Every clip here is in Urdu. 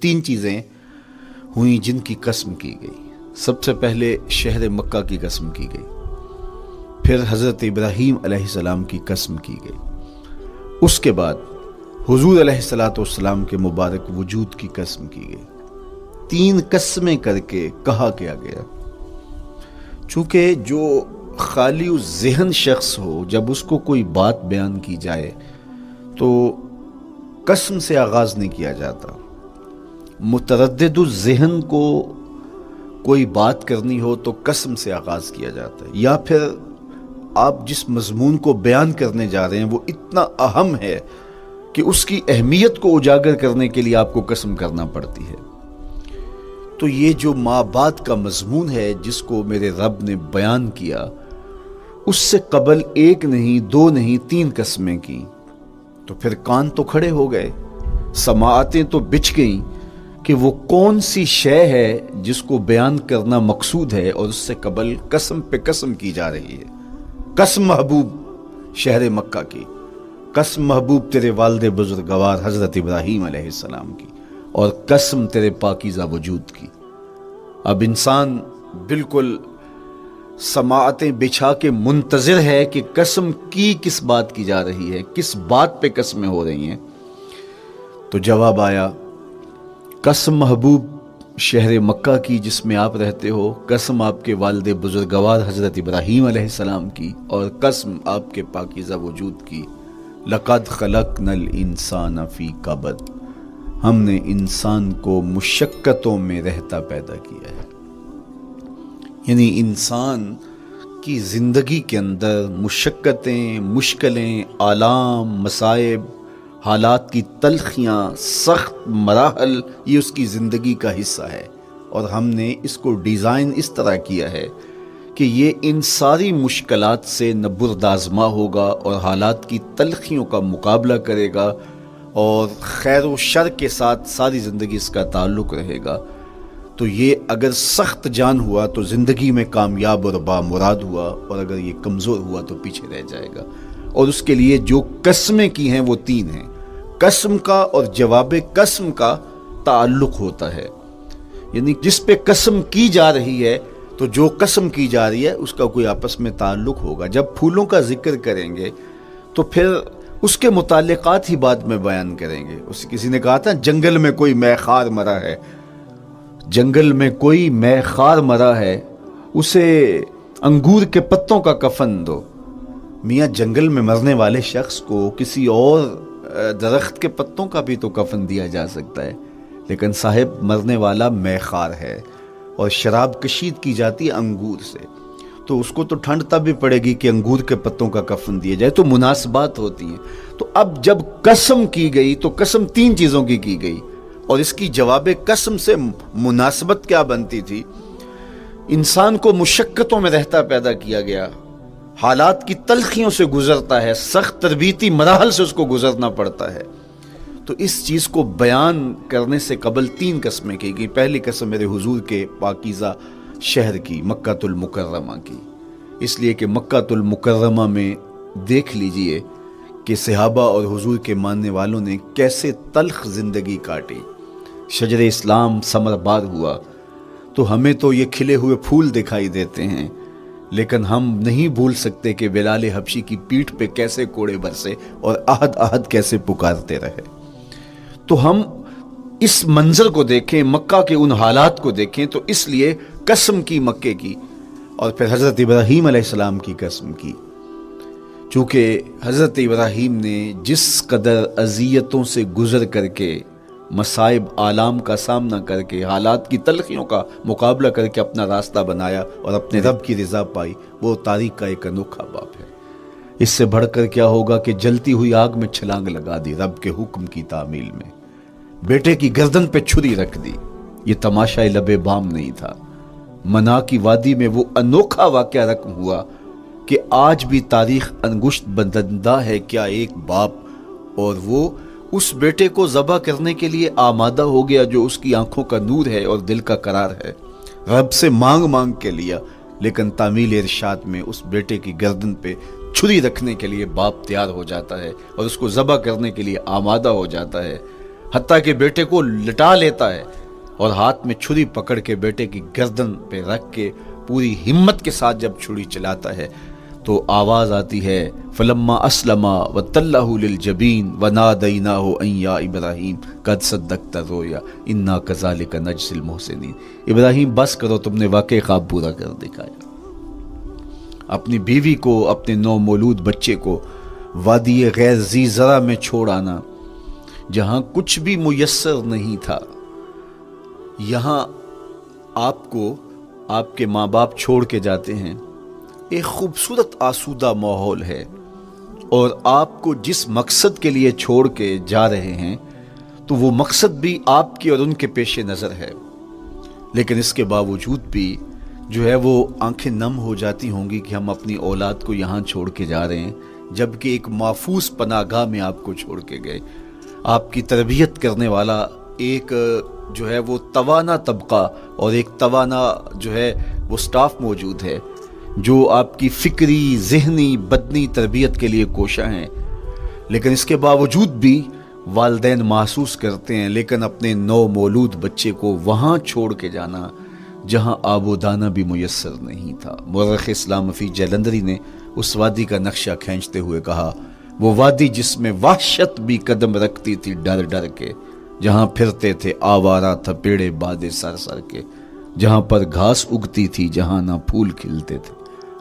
تین چیزیں ہوئیں جن کی قسم کی گئی۔ سب سے پہلے شہر مکہ کی قسم کی گئی، پھر حضرت ابراہیم علیہ السلام کی قسم کی گئی، اس کے بعد حضور علیہ السلام کے مبارک وجود کی قسم کی گئی۔ تین قسمیں کر کے کہا کیا گیا، چونکہ جو خالی ذہن شخص ہو، جب اس کو کوئی بات بیان کی جائے تو قسم سے آغاز نہیں کیا جاتا۔ متردد الذہن کو کوئی بات کرنی ہو تو قسم سے آغاز کیا جاتا ہے، یا پھر آپ جس مضمون کو بیان کرنے جا رہے ہیں وہ اتنا اہم ہے کہ اس کی اہمیت کو اجاگر کرنے کے لیے آپ کو قسم کرنا پڑتی ہے۔ تو یہ جو ماں بعد کا مضمون ہے جس کو میرے رب نے بیان کیا، اس سے قبل ایک نہیں، دو نہیں، تین قسمیں کی، تو پھر کان تو کھڑے ہو گئے، سماعتیں تو بچھ گئیں کہ وہ کون سی شے ہے جس کو بیان کرنا مقصود ہے، اور اس سے قبل قسم پہ قسم کی جا رہی ہے۔ قسم محبوب شہر مکہ کی، قسم محبوب تیرے والد بزرگوار حضرت ابراہیم علیہ السلام کی، اور قسم تیرے پاکیزہ وجود کی۔ اب انسان بالکل سماعتیں بچھا کے منتظر ہے کہ قسم کی کس بات کی جا رہی ہے، کس بات پہ قسمیں ہو رہی ہیں۔ تو جواب آیا، قسم محبوب شہر مکہ کی جس میں آپ رہتے ہو، قسم آپ کے والد بزرگوار حضرت ابراہیم علیہ السلام کی، اور قسم آپ کے پاکیزہ وجود کی۔ لقد خلقنا الانسان فی کبد، ہم نے انسان کو مشقتوں میں رہتا پیدا کیا ہے۔ یعنی انسان کی زندگی کے اندر مشقتیں، مشکلیں، آلام، مصائب، حالات کی تلخیاں، سخت مراحل، یہ اس کی زندگی کا حصہ ہے، اور ہم نے اس کو ڈیزائن اس طرح کیا ہے کہ یہ ان ساری مشکلات سے نہ بردآزما ہوگا اور حالات کی تلخیوں کا مقابلہ کرے گا، اور خیر و شر کے ساتھ ساری زندگی اس کا تعلق رہے گا۔ تو یہ اگر سخت جان ہوا تو زندگی میں کامیاب اور بامراد ہوا، اور اگر یہ کمزور ہوا تو پیچھے رہ جائے گا۔ اور اس کے لیے جو قسمیں کی ہیں وہ تین ہیں۔ قسم کا اور جواب قسم کا تعلق ہوتا ہے، یعنی جس پہ قسم کی جا رہی ہے تو جو قسم کی جا رہی ہے اس کا کوئی آپس میں تعلق ہوگا۔ جب پھولوں کا ذکر کریں گے تو پھر اس کے متعلقات ہی بعد میں بیان کریں گے۔ کسی نے کہا تھا جنگل میں کوئی مے خار مرا ہے، جنگل میں کوئی مے خار مرا ہے، اسے انگور کے پتوں کا کفن دو۔ میاں جنگل میں مرنے والے شخص کو کسی اور درخت کے پتوں کا بھی تو کفن دیا جا سکتا ہے، لیکن صاحب مرنے والا مے خار ہے، اور شراب کشید کی جاتی ہے انگور سے، تو اس کو تو ٹھنڈ تب بھی پڑے گی کہ انگور کے پتوں کا کفن دیا جائے۔ تو مناسبات ہوتی ہیں۔ تو اب جب قسم کی گئی تو قسم تین چیزوں کی گئی، اور اس کی جواب قسم سے مناسبت کیا بنتی تھی؟ انسان کو مشقتوں میں رہتا پیدا کیا گیا، حالات کی تلخیوں سے گزرتا ہے، سخت تربیتی مراحل سے اس کو گزرنا پڑتا ہے۔ تو اس چیز کو بیان کرنے سے قبل تین قسمیں کی گئی۔ پہلی قسم میرے حضور کے پاکیزہ شہر کی، مکہ المکرمہ کی، اس لیے کہ مکہ المکرمہ میں دیکھ لیجئے کہ صحابہ اور حضور کے ماننے والوں نے کیسے تلخ زندگی کاٹی۔ شجر اسلام ثمر بار ہوا تو ہمیں تو یہ کھلے ہوئے پھول دکھائی دیتے ہیں، لیکن ہم نہیں بھول سکتے کہ بلال حبشی کی پیٹھ پہ کیسے کوڑے برسے اور احد احد کیسے پکارتے رہے۔ تو ہم اس منظر کو دیکھیں، مکہ کے ان حالات کو دیکھیں، تو اس لیے قسم کی مکے کی، اور پھر حضرت ابراہیم علیہ السلام کی قسم کی، چونکہ حضرت ابراہیم نے جس قدر اذیتوں سے گزر کر کے، مصائب آلام کا سامنا کر کے، حالات کی تلخیوں کا مقابلہ کر کے اپنا راستہ بنایا اور اپنے رب کی رضا پائی، وہ تاریخ کا ایک انوکھا باب ہے۔ اس سے بڑھ کر کیا ہوگا کہ جلتی ہوئی آگ میں چھلانگ لگا دی رب کے حکم کی تعمیل میں، بیٹے کی گردن پہ چھری رکھ دی۔ یہ تماشا لبے بام نہیں تھا، منا کی وادی میں وہ انوکھا واقعہ رقم ہوا کہ آج بھی تاریخ انگشت بدندہ ہے کیا ایک باپ، اور وہ اس بیٹے کو ذبح کرنے کے لیے آمادہ ہو گیا جو اس کی آنکھوں کا نور ہے اور دل کا قرار ہے، رب سے مانگ کے لیا، لیکن تعمیل ارشاد میں اس بیٹے کی گردن پہ چھری رکھنے کے لیے باپ تیار ہو جاتا ہے اور اس کو ذبح کرنے کے لیے آمادہ ہو جاتا ہے، حتیٰ کہ بیٹے کو لٹا لیتا ہے اور ہاتھ میں چھری پکڑ کے بیٹے کی گردن پہ رکھ کے پوری ہمت کے ساتھ جب چھری چلاتا ہے تو آواز آتی ہے فلما اسلما وتلہ للجبین ونادیناہ ان یا ابراہیم قد صدقت الرؤیا انا کذالک نجزی المحسنین۔ ابراہیم بس کرو، تم نے واقعی خواب پورا کر دکھایا۔ اپنی بیوی کو، اپنے نو مولود بچے کو وادی غیر ذی زرع میں چھوڑ آنا، جہاں کچھ بھی میسر نہیں تھا، یہاں آپ کو آپ کے ماں باپ چھوڑ کے جاتے ہیں۔ ایک خوبصورت آسودہ ماحول ہے، اور آپ کو جس مقصد کے لیے چھوڑ کے جا رہے ہیں تو وہ مقصد بھی آپ کی اور ان کے پیش نظر ہے، لیکن اس کے باوجود بھی جو ہے وہ آنکھیں نم ہو جاتی ہوں گی کہ ہم اپنی اولاد کو یہاں چھوڑ کے جا رہے ہیں، جبکہ ایک محفوظ پناہ گاہ میں آپ کو چھوڑ کے گئے۔ آپ کی تربیت کرنے والا ایک جو ہے وہ توانا طبقہ اور ایک توانا جو ہے وہ سٹاف موجود ہے جو آپ کی فکری، ذہنی، بدنی تربیت کے لیے کوشاں ہیں، لیکن اس کے باوجود بھی والدین محسوس کرتے ہیں لیکن اپنے نو مولود بچے کو وہاں چھوڑ کے جانا جہاں آب و دانہ بھی میسر نہیں تھا۔ مورخ اسلام حفیظ جلندری نے اس وادی کا نقشہ کھینچتے ہوئے کہا، وہ وادی جس میں وحشت بھی قدم رکھتی تھی ڈر ڈر کے، جہاں پھرتے تھے آوارہ تھپیڑے بادے سر سر کے، جہاں پر گھاس اگتی تھی، جہاں نہ پھول کھلتے تھے،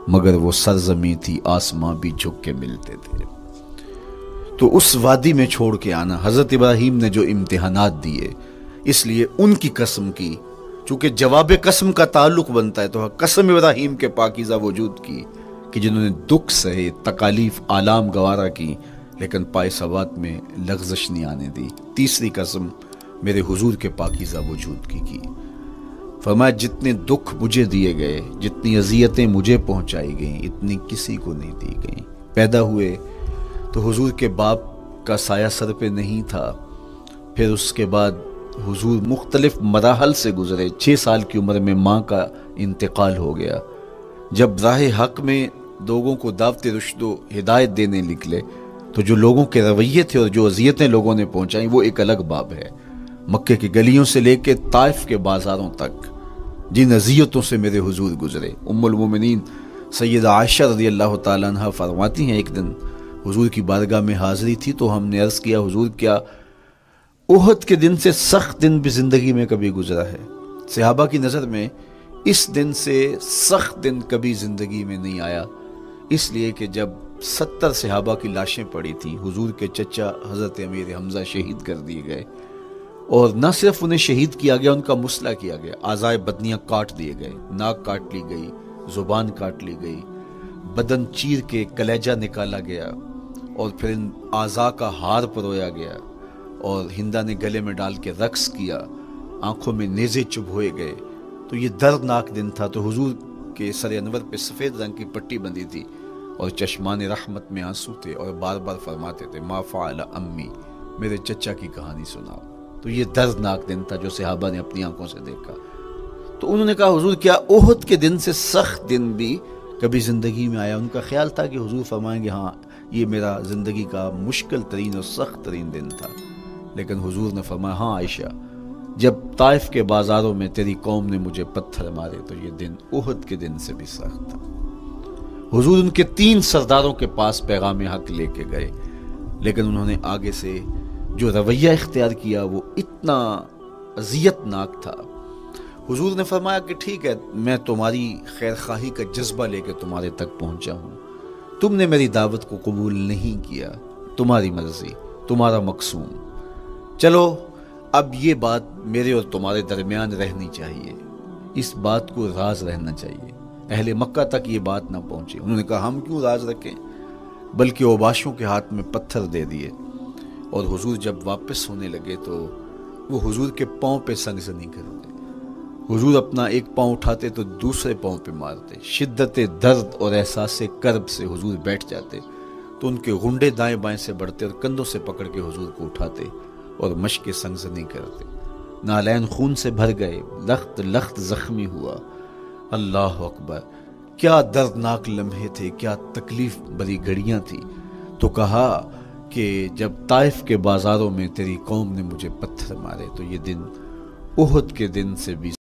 مگر وہ سرزمین تھی آسماں بھی جھک کے ملتے تھے۔ تو اس وادی میں چھوڑ کے آنا، حضرت ابراہیم نے جو امتحانات دیے، اس لیے ان کی قسم کی، چونکہ جواب قسم کا تعلق بنتا ہے تو قسم ابراہیم کے پاکیزہ وجود کی کہ جنہوں نے دکھ سہے، تکالیف آلام گوارا کی، لیکن پائے ثبات میں لغزش نہیں آنے دی۔ تیسری قسم میرے حضور کے پاکیزہ وجود کی فرمایا جتنے دکھ مجھے دیے گئے، جتنی اذیتیں مجھے پہنچائی گئیں، اتنی کسی کو نہیں دی گئیں۔ پیدا ہوئے تو حضور کے باپ کا سایہ سر پہ نہیں تھا، پھر اس کے بعد حضور مختلف مراحل سے گزرے۔ 6 سال کی عمر میں ماں کا انتقال ہو گیا۔ جب راہ حق میں لوگوں کو دعوت رشد و ہدایت دینے نکلے تو جو لوگوں کے رویے تھے اور جو اذیتیں لوگوں نے پہنچائیں وہ ایک الگ باب ہے۔ مکے کی گلیوں سے لے کے طائف کے بازاروں تک جن اذیتوں سے میرے حضور گزرے، ام المومنین سیدہ عائشہ رضی اللہ تعالیٰ عنہ فرماتی ہیں ایک دن حضور کی بارگاہ میں حاضری تھی تو ہم نے عرض کیا حضور کیا احد کے دن سے سخت دن بھی زندگی میں کبھی گزرا ہے؟ صحابہ کی نظر میں اس دن سے سخت دن کبھی زندگی میں نہیں آیا، اس لیے کہ جب 70 صحابہ کی لاشیں پڑی تھیں، حضور کے چچا حضرت امیر حمزہ شہید کر دیے گئے، اور نہ صرف انہیں شہید کیا گیا، ان کا مسئلہ کیا گیا، اعضائے بدنیاں کاٹ دیے گئے، ناک کاٹ لی گئی، زبان کاٹ لی گئی، بدن چیر کے کلیجہ نکالا گیا، اور پھر ان اعضاء کا ہار پرویا گیا، اور ہندا نے گلے میں ڈال کے رقص کیا، آنکھوں میں نیزے چبھوئے گئے۔ تو یہ دردناک دن تھا۔ تو حضور کے سر انور پہ سفید رنگ کی پٹی بندھی تھی اور چشمان رحمت میں آنسو تھے، اور بار بار فرماتے تھے ما فعل امی، میرے چچا کی کہانی سناؤ۔ تو یہ دردناک دن تھا جو صحابہ نے اپنی آنکھوں سے دیکھا۔ تو انہوں نے کہا حضور کیا احد کے دن سے سخت دن بھی کبھی زندگی میں آیا؟ ان کا خیال تھا کہ حضور فرمائیں گے ہاں یہ میرا زندگی کا مشکل ترین اور سخت ترین دن تھا، لیکن حضور نے فرمایا ہاں عائشہ، جب طائف کے بازاروں میں تیری قوم نے مجھے پتھر مارے تو یہ دن احد کے دن سے بھی سخت تھا۔ حضور ان کے 3 سرداروں کے پاس پیغام حق لے کے گئے، لیکن انہوں نے آگے سے جو رویہ اختیار کیا وہ اتنا اذیت ناک تھا۔ حضور نے فرمایا کہ ٹھیک ہے، میں تمہاری خیر خواہی کا جذبہ لے کے تمہارے تک پہنچا ہوں، تم نے میری دعوت کو قبول نہیں کیا، تمہاری مرضی، تمہارا مقصوم، چلو اب یہ بات میرے اور تمہارے درمیان رہنی چاہیے، اس بات کو راز رہنا چاہیے، اہل مکہ تک یہ بات نہ پہنچے۔ انہوں نے کہا ہم کیوں راز رکھیں، بلکہ اوباشوں کے ہاتھ میں پتھر دے دیے، اور حضور جب واپس ہونے لگے تو وہ حضور کے پاؤں پہ سنگسنی کرتے، حضور اپنا ایک پاؤں اٹھاتے تو دوسرے پاؤں پہ مارتے، شدت درد اور احساس کرب سے حضور بیٹھ جاتے تو ان کے غنڈے دائیں بائیں سے بڑھتے اور کندھوں سے پکڑ کے حضور کو اٹھاتے اور مشق سنگسنی کرتے۔ نالین خون سے بھر گئے، لخت لخت زخمی ہوا۔ اللہ اکبر، کیا دردناک لمحے تھے، کیا تکلیف بری گھڑیاں تھی۔ تو کہا کہ جب طائف کے بازاروں میں تیری قوم نے مجھے پتھر مارے تو یہ دن احد کے دن سے بھی